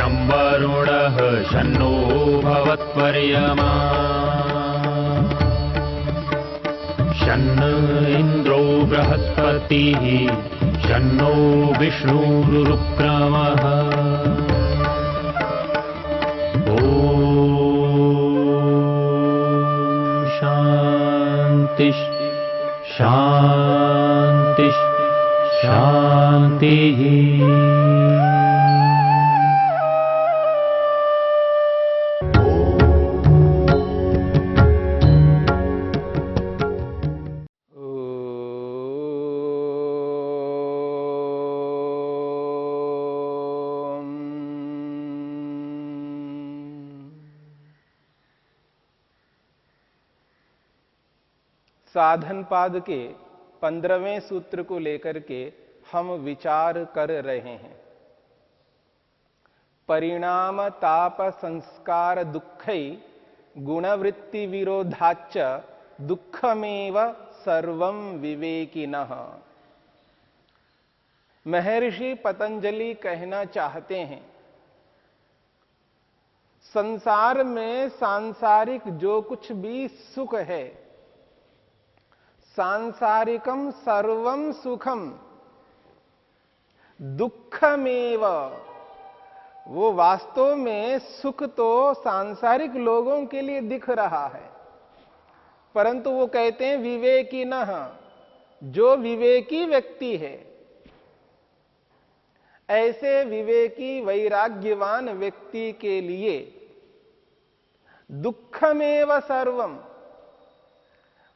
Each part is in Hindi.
शं वरुणः शन्नो भवत्पर्यमा शन्न इन्द्रो बृहस्पतिः शन्नो विष्णुरुक्रमः ॐ शान्ति शान्ति शान्तिः। साधन पाद के 15वें सूत्र को लेकर के हम विचार कर रहे हैं। परिणाम ताप संस्कार दुःखै गुणवृत्ति विरोधाच्च दुःखमेव सर्वं विवेकिनः। महर्षि पतंजलि कहना चाहते हैं, संसार में सांसारिक जो कुछ भी सुख है, सांसारिकम सर्वम सुखम दुःखमेव, वो वास्तव में सुख तो सांसारिक लोगों के लिए दिख रहा है, परंतु वो कहते हैं विवेकिनः, जो विवेकी व्यक्ति है, ऐसे विवेकी वैराग्यवान व्यक्ति के लिए दुःखमेव सर्वम,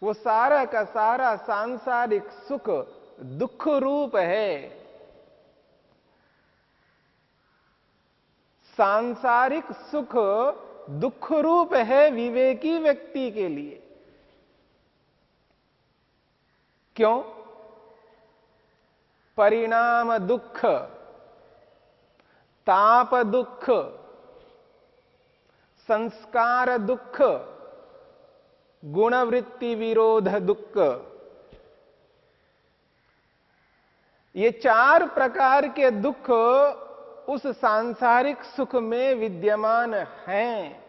वो सारा का सारा सांसारिक सुख दुख रूप है। सांसारिक सुख दुख रूप है विवेकी व्यक्ति के लिए। क्यों? परिणाम दुख, ताप दुख, संस्कार दुख, गुणवृत्ति विरोध दुख, ये 4 प्रकार के दुख उस सांसारिक सुख में विद्यमान हैं।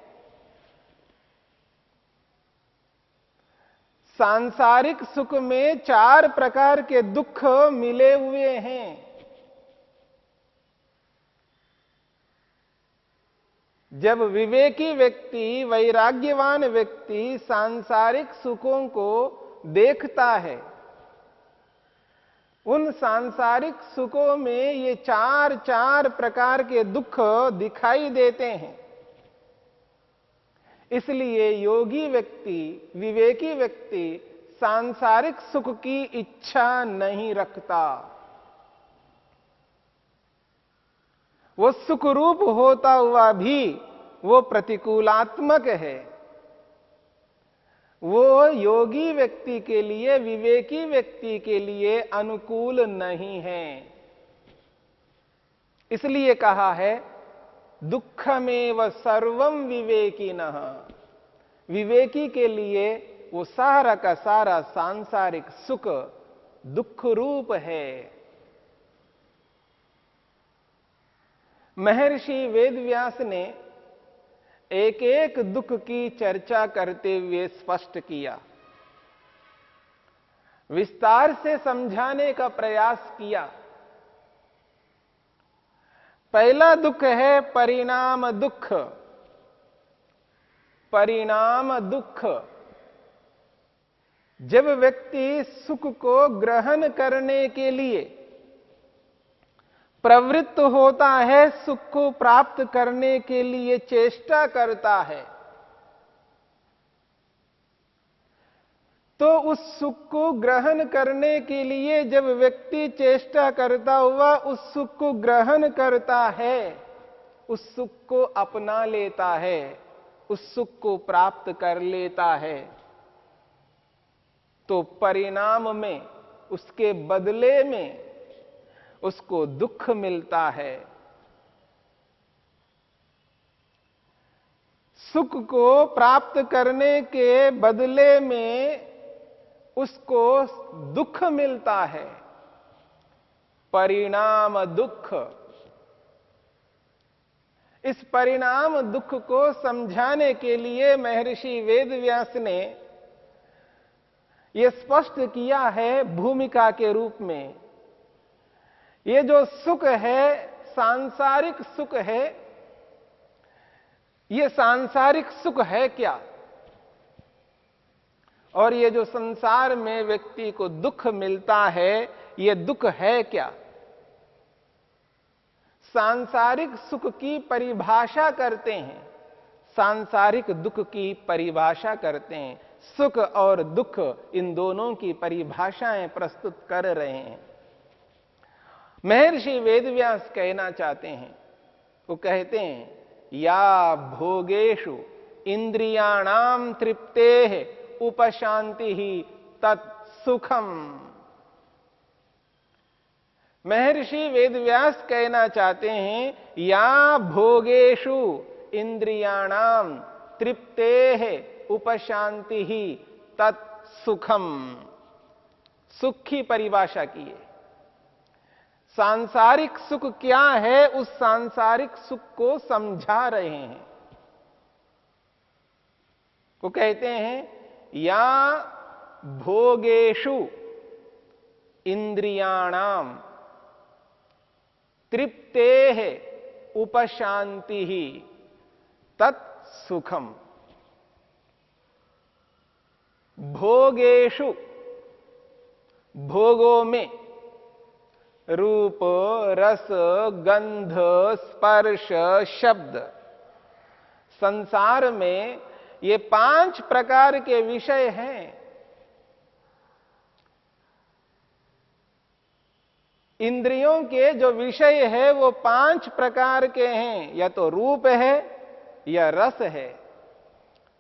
सांसारिक सुख में 4 प्रकार के दुख मिले हुए हैं। जब विवेकी व्यक्ति, वैराग्यवान व्यक्ति सांसारिक सुखों को देखता है, उन सांसारिक सुखों में ये 4 प्रकार के दुख दिखाई देते हैं। इसलिए योगी व्यक्ति, विवेकी व्यक्ति सांसारिक सुख की इच्छा नहीं रखता। वो सुख रूप होता हुआ भी वो प्रतिकूलात्मक है। वो योगी व्यक्ति के लिए, विवेकी व्यक्ति के लिए अनुकूल नहीं है। इसलिए कहा है दुःखमेव सर्वं विवेकिनः। विवेकी के लिए वो सारा का सारा सांसारिक सुख दुख रूप है। महर्षि वेदव्यास ने एक एक दुख की चर्चा करते हुए स्पष्ट किया, विस्तार से समझाने का प्रयास किया। पहला दुख है परिणाम दुख। परिणाम दुख, जब व्यक्ति सुख को ग्रहण करने के लिए प्रवृत्त होता है, सुख को प्राप्त करने के लिए चेष्टा करता है, तो उस सुख को ग्रहण करने के लिए जब व्यक्ति चेष्टा करता हुआ उस सुख को ग्रहण करता है, उस सुख को अपना लेता है, उस सुख को प्राप्त कर लेता है, तो परिणाम में, उसके बदले में उसको दुख मिलता है। सुख को प्राप्त करने के बदले में उसको दुख मिलता है, परिणाम दुख। इस परिणाम दुख को समझाने के लिए महर्षि वेदव्यास ने यह स्पष्ट किया है भूमिका के रूप में। ये जो सुख है, सांसारिक सुख है, ये सांसारिक सुख है क्या? और ये जो संसार में व्यक्ति को दुख मिलता है, ये दुख है क्या? सांसारिक सुख की परिभाषा करते हैं, सांसारिक दुख की परिभाषा करते हैं। सुख और दुख, इन दोनों की परिभाषाएं प्रस्तुत कर रहे हैं। महर्षि वेदव्यास कहना चाहते हैं, वो कहते हैं, या भोगेषु इंद्रियाणाम तृप्तेः उपशांति ही तत्सुखम। महर्षि वेदव्यास कहना चाहते हैं, या भोगेषु इंद्रियाणाम तृप्तेः उपशांति ही तत्सुखम। सुख की परिभाषा की है। सांसारिक सुख क्या है, उस सांसारिक सुख को समझा रहे हैं। वो कहते हैं, या भोगेषु इंद्रियाणाम तृप्तेः उपशांति ही तत्सुखम। भोगेषु, भोगों में, रूप, रस, गंध, स्पर्श, शब्द, संसार में ये 5 प्रकार के विषय हैं। इंद्रियों के जो विषय है वो 5 प्रकार के हैं। या तो रूप है, या रस है,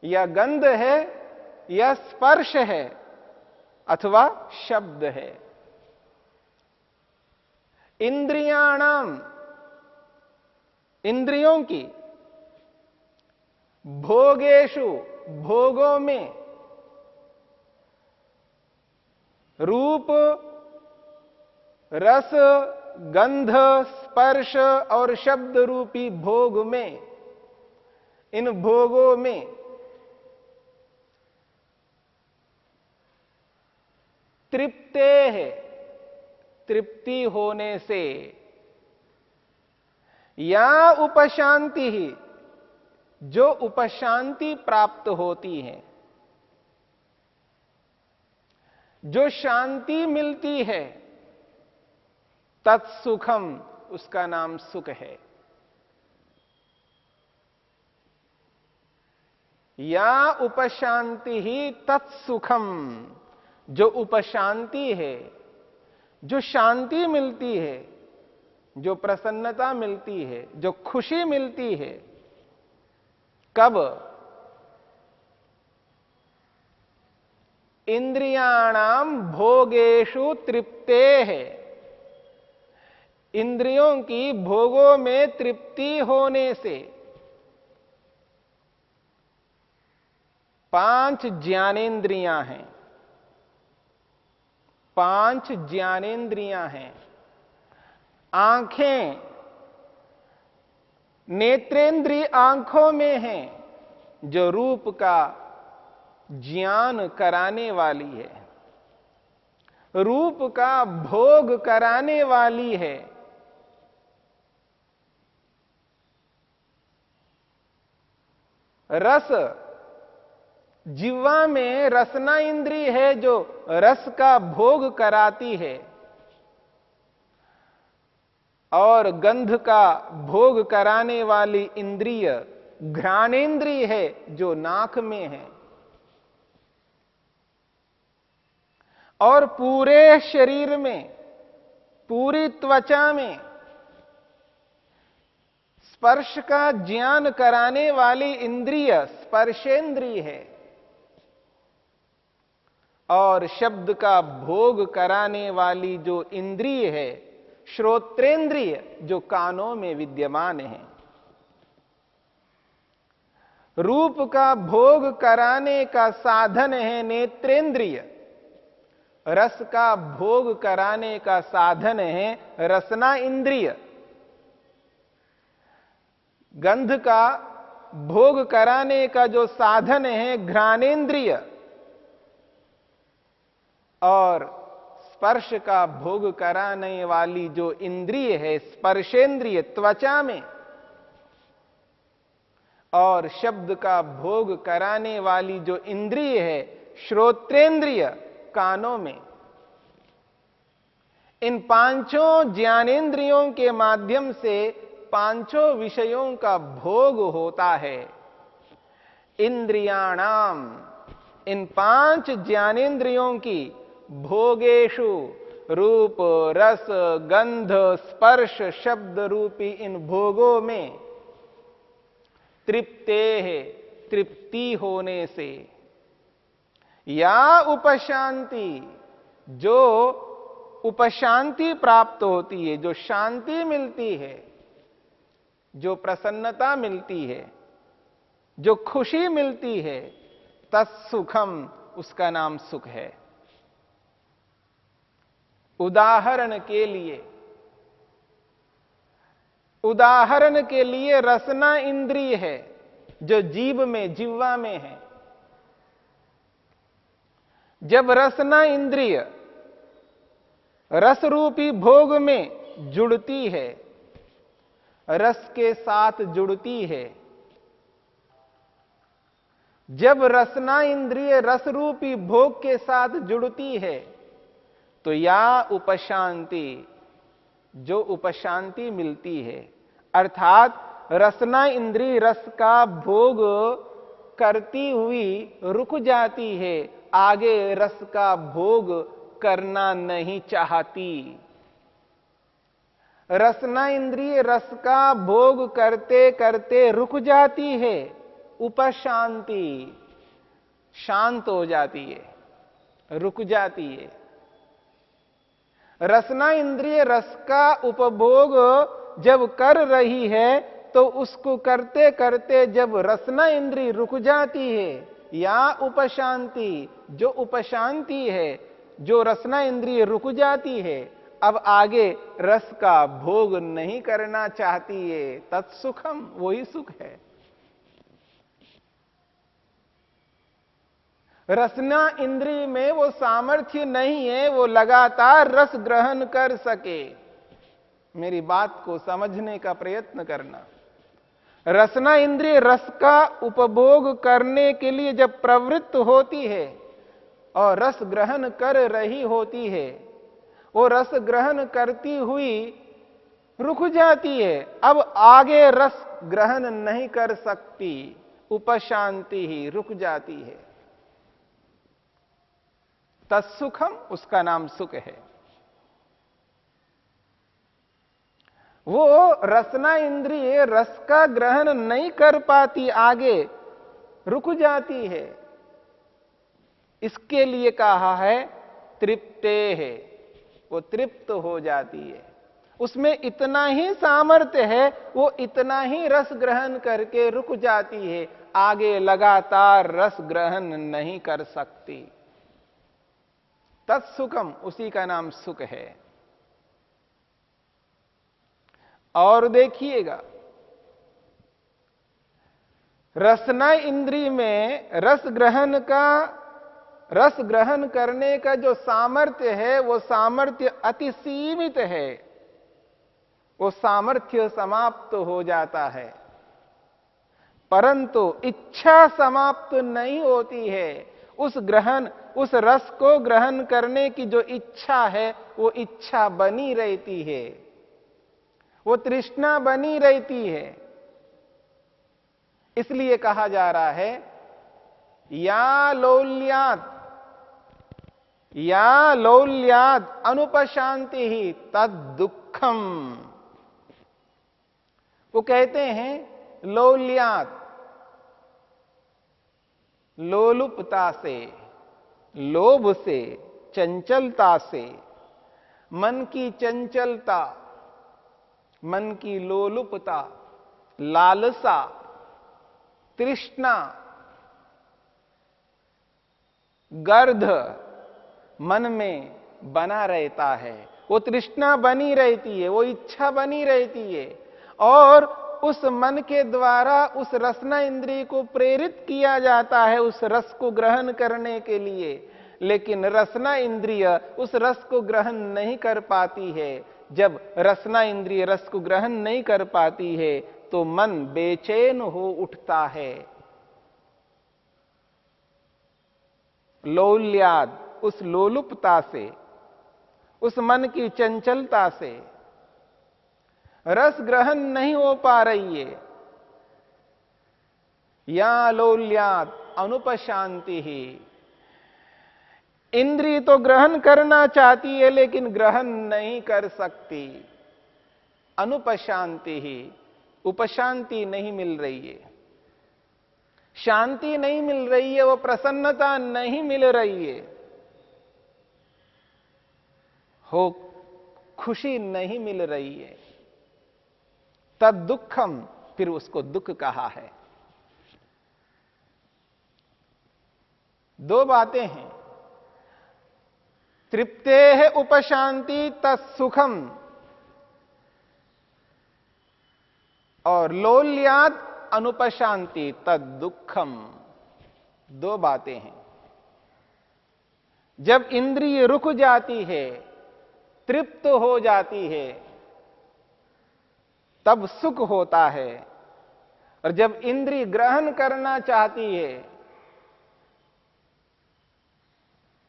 या गंध है, या स्पर्श है, अथवा शब्द है। इंद्रियाणाम, इंद्रियों की, भोगेषु, भोगों में, रूप, रस, गंध, स्पर्श और शब्द रूपी भोग में, इन भोगों में तृप्तेः, तृप्ति होने से, या उपशांति ही, जो उपशांति प्राप्त होती है, जो शांति मिलती है, तत्सुखम, उसका नाम सुख है। या उपशांति ही तत्सुखम, जो उपशांति है, जो शांति मिलती है, जो प्रसन्नता मिलती है, जो खुशी मिलती है। कब? इंद्रियाणाम भोगेषु तृप्तेः, इंद्रियों की भोगों में तृप्ति होने से। 5 ज्ञानेंद्रियां हैं, 5 ज्ञानेंद्रियां हैं। आंखें, नेत्रेंद्रिय आंखों में हैं, जो रूप का ज्ञान कराने वाली है, रूप का भोग कराने वाली है। रस, जिह्वा में रसना इंद्रिय है, जो रस का भोग कराती है। और गंध का भोग कराने वाली इंद्रिय घ्राणेंद्रिय है, जो नाक में है। और पूरे शरीर में, पूरी त्वचा में स्पर्श का ज्ञान कराने वाली इंद्रिय स्पर्शेंद्रिय है। और शब्द का भोग कराने वाली जो इंद्रिय है, श्रोत्रेंद्रिय, जो कानों में विद्यमान है। रूप का भोग कराने का साधन है नेत्रेंद्रिय, रस का भोग कराने का साधन है रसना इंद्रिय। गंध का भोग कराने का जो साधन है घ्राणेन्द्रिय, और स्पर्श का भोग कराने वाली जो इंद्रिय है स्पर्शेंद्रिय त्वचा में, और शब्द का भोग कराने वाली जो इंद्रिय है श्रोत्रेंद्रिय कानों में, इन पांचों ज्ञानेंद्रियों के माध्यम से पांचों विषयों का भोग होता है। इंद्रियाणाम, इन पांच ज्ञानेंद्रियों की भोगेषु रूप रस गंध स्पर्श शब्द रूपी इन भोगों में तृप्ते है, तृप्ति होने से, या उपशांति, जो उपशांति प्राप्त होती है, जो शांति मिलती है, जो प्रसन्नता मिलती है, जो खुशी मिलती है, तत्सुखम, उसका नाम सुख है। उदाहरण के लिए रसना इंद्रिय है जो जीव में जिह्वा में है। जब रसना इंद्रिय रस रूपी भोग में जुड़ती है, रस के साथ जुड़ती है, जब रसना इंद्रिय रस रूपी भोग के साथ जुड़ती है, तो या उपशांति, जो उपशांति मिलती है, अर्थात रसना इंद्रिय रस का भोग करती हुई रुक जाती है, आगे रस का भोग करना नहीं चाहती। रसना इंद्रिय रस का भोग करते करते रुक जाती है, उपशांति, शांत हो जाती है, रुक जाती है। रसना इंद्रिय रस का उपभोग जब कर रही है, तो उसको करते करते जब रसना इंद्रिय रुक जाती है, या उपशांति, जो उपशांति है, जो रसना इंद्रिय रुक जाती है, अब आगे रस का भोग नहीं करना चाहती है, तत्सुखम, वही सुख है। रसना इंद्रिय में वो सामर्थ्य नहीं है वो लगातार रस ग्रहण कर सके। मेरी बात को समझने का प्रयत्न करना। रसना इंद्रिय रस का उपभोग करने के लिए जब प्रवृत्त होती है और रस ग्रहण कर रही होती है, वो रस ग्रहण करती हुई रुक जाती है, अब आगे रस ग्रहण नहीं कर सकती, उपशांति ही, रुक जाती है। तत्सुखम, उसका नाम सुख है। वो रसना इंद्रिय रस का ग्रहण नहीं कर पाती, आगे रुक जाती है, इसके लिए कहा है तृप्ते है, वो तृप्त हो जाती है। उसमें इतना ही सामर्थ्य है, वो इतना ही रस ग्रहण करके रुक जाती है, आगे लगातार रस ग्रहण नहीं कर सकती। तत्सुखम, उसी का नाम सुख है। और देखिएगा, रसना इंद्रिय में रस ग्रहण करने का जो सामर्थ्य है, वो सामर्थ्य अति सीमित है, वो सामर्थ्य समाप्त हो जाता है। परंतु इच्छा समाप्त नहीं होती है। उस रस को ग्रहण करने की जो इच्छा है, वो इच्छा बनी रहती है, वो तृष्णा बनी रहती है। इसलिए कहा जा रहा है या लौल्यात अनुपशांति ही तद दुखम। वो कहते हैं लौल्यात, लोलुपता से, लोभ से, चंचलता से, मन की चंचलता, मन की लोलुपता, लालसा, तृष्णा, गर्ध मन में बना रहता है। वो तृष्णा बनी रहती है, वो इच्छा बनी रहती है, और उस मन के द्वारा उस रसना इंद्रिय को प्रेरित किया जाता है उस रस को ग्रहण करने के लिए, लेकिन रसना इंद्रिय उस रस को ग्रहण नहीं कर पाती है। जब रसना इंद्रिय रस को ग्रहण नहीं कर पाती है तो मन बेचैन हो उठता है। लौल्याद, उस लोलुपता से, उस मन की चंचलता से रस ग्रहण नहीं हो पा रही है। या लौल्याद अनुपशांति ही, इंद्रिय तो ग्रहण करना चाहती है लेकिन ग्रहण नहीं कर सकती। अनुपशांति ही, उपशांति नहीं मिल रही है, शांति नहीं मिल रही है, वो प्रसन्नता नहीं मिल रही है, हो खुशी नहीं मिल रही है। तद दुखम, फिर उसको दुख कहा है। दो बातें हैं, तृप्तेः उपशांति तत्सुखम और लोल्याद अनुपशांति तद दुखम। दो बातें हैं। जब इंद्रिय रुक जाती है, तृप्त हो जाती है, तब सुख होता है, और जब इंद्रिय ग्रहण करना चाहती है,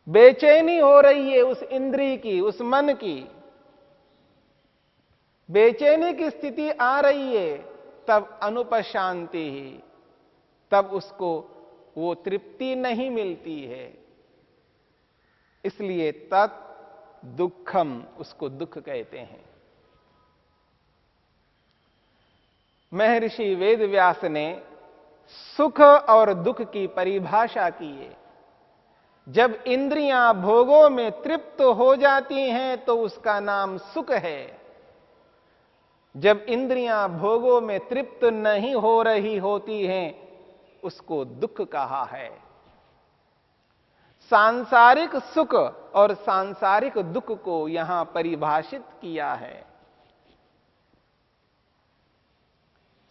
बेचैनी हो रही है उस इंद्रिय की, उस मन की, बेचैनी की स्थिति आ रही है, तब अनुपशांति ही, तब उसको वो तृप्ति नहीं मिलती है। इसलिए तत् दुखम, उसको दुख कहते हैं। महर्षि वेदव्यास ने सुख और दुख की परिभाषा की है। जब इंद्रियां भोगों में तृप्त हो जाती हैं तो उसका नाम सुख है। जब इंद्रियां भोगों में तृप्त नहीं हो रही होती हैं उसको दुख कहा है। सांसारिक सुख और सांसारिक दुख को यहां परिभाषित किया है।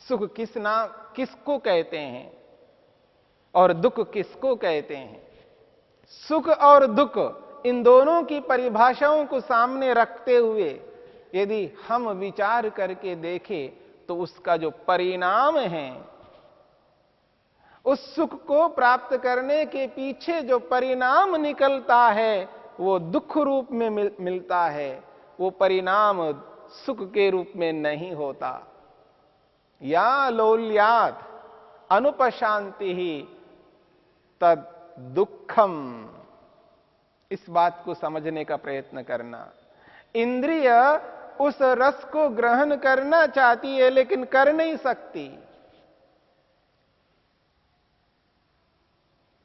सुख किसको कहते हैं और दुख किसको कहते हैं? सुख और दुख, इन दोनों की परिभाषाओं को सामने रखते हुए यदि हम विचार करके देखें तो उसका जो परिणाम है, उस सुख को प्राप्त करने के पीछे जो परिणाम निकलता है वो दुख रूप में मिलता है। वो परिणाम सुख के रूप में नहीं होता। या लौल्यात अनुपशांति ही तद दुखम। इस बात को समझने का प्रयत्न करना। इंद्रिय उस रस को ग्रहण करना चाहती है लेकिन कर नहीं सकती।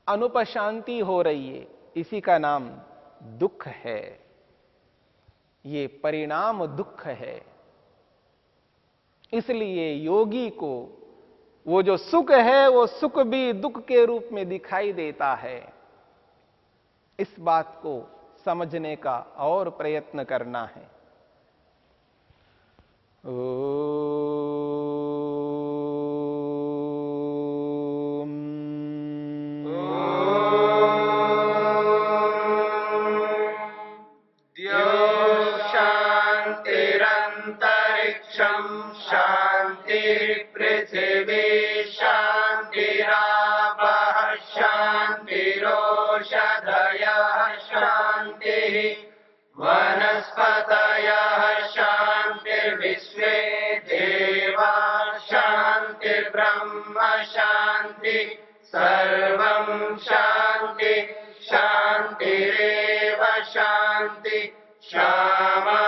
अनुपशांति हो रही है, इसी का नाम दुख है। ये परिणाम दुख है। इसलिए योगी को वो जो सुख है वो सुख भी दुख के रूप में दिखाई देता है। इस बात को समझने का और प्रयत्न करना है। शांतिरंतरिक्षं शांतिर्पृथिवी शांतिरापः शांतिरोषधयः शांतिः वनस्पतयः शांतिर्विश्वे देवा शांतिर्ब्रह्म शांति सर्वं शांति शांतिरेव शांति। श्यामा